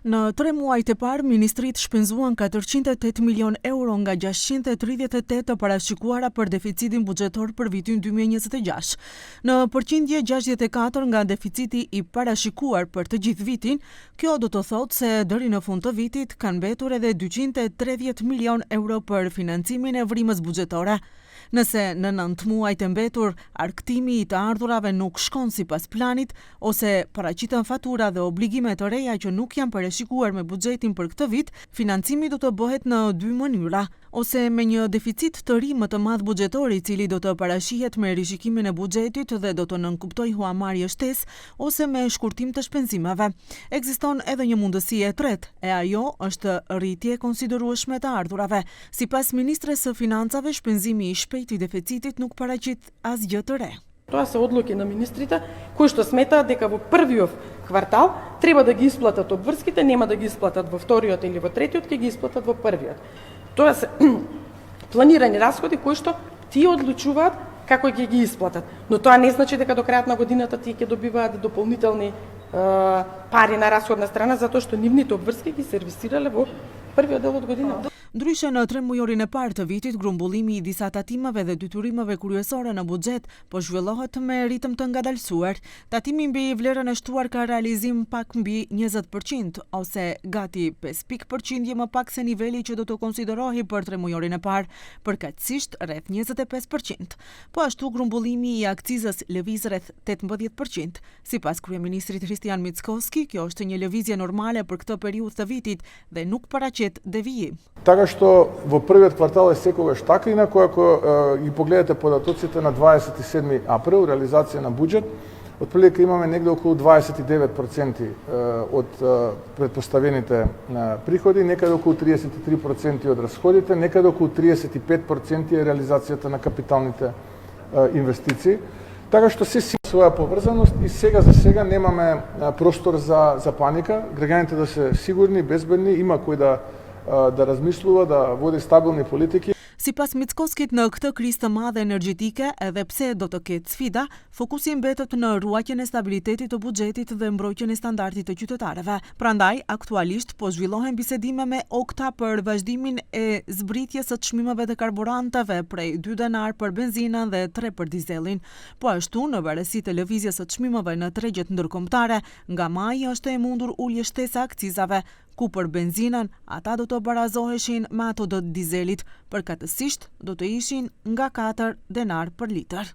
Në 3 muajt e parë, ministrit shpenzuan 408 milion euro nga 638 të parashikuara për deficitin buxhetor për vitin 2026. Në përqindje 64 nga deficiti i parashikuar për të gjithë vitin, kjo do të thotë se deri në fund të vitit kanë mbetur edhe 230 milion euro për financimin e vrimës buxhetore. Nëse në 9 muajt e mbetur, argëtimi i të ardhurave nuk shkon sipas planit, ose paraqiten fatura dhe obligime të reja që nuk janë parashikuar me buxhetin për këtë vit, financimi do të bëhet në 2 mënyra, ose me një deficit të ri më të madh buxhetor i cili do të parashihet me rishikimin e buxhetit dhe do të nënkuptojë huamarrje shtesë, ose me shkurtim të shpenzimeve. Ekziston edhe një mundësi e tretë, e ajo është rritje konsiderueshme të ardhurave. Sipas ministres së financave, shpenzimi i shpejt i deficitit nuk paraqit asgjë të re. Тоа се одлуки на министрите, кои што сметаат дека во првиот квартал треба да ги исплатат обврските, нема да ги исплатат во вториот или во третиот, ќе ги исплатат во првиот. Тоа се планирани расходи кои што тие одлучуваат како ќе ги исплатат. Но тоа не значи дека до крајот на годината тие ќе добиваат дополнителни пари на расходна страна, затоа што нивните обврски ги сервисирале во првиот дел од годината. Ndryshe në 3 mujorin e parë të vitit, grumbullimi i disa tatimeve dhe detyrimeve kryesore në buxhet po zhvillohet me ritëm të ngadalësuar. Tatimi mbi vlerën e shtuar ka realizim pak mbi 20%, ose gati 5% më pak se niveli që do të konsiderohej për 3 mujorin e parë, përkatësisht rreth 25%. Po ashtu grumbullimi i akcizës lëviz rreth 18%. Sipas kryeministrit Kristian Mickoski, kjo është një lëvizje normale për këtë periudhë të vitit dhe nuk paraqet devijim. Така што во првиот квартал е секогаш така, инаку ако ги погледате податоците на 27 април, реализација на буџет, отприлика имаме негде околу 29% од предпоставените приходи, некаде околу 33% од расходите, некаде околу 35% е реализацијата на капиталните инвестиции. Така што се си своја поврзаност и сега за сега немаме простор за паника. Граѓаните да се сигурни, безбедни, има кој да размислува, да води стабилни политики. Sipas Mickoskit, në këtë krizë të madhe energjetike, edhe pse do të ketë sfida, fokusi mbetet në ruajtjen e stabilitetit të buxhetit dhe mbrojtjen e standardit të qytetarëve. Prandaj, aktualisht po zhvillohen bisedime me Okta për vazhdimin e zbritjes së çmimeve të karburanteve prej 2 denar për benzinën dhe 3 për dizelin. Po ashtu, në varësi të lëvizjes së çmimeve në tregjet ndërkombëtare, nga maji është e mundur ulje shtesa akcizave, ku për benzinën ata do të barazoheshin me ato të dizelit, përkatësisht do të ishin nga 4 denar për litër.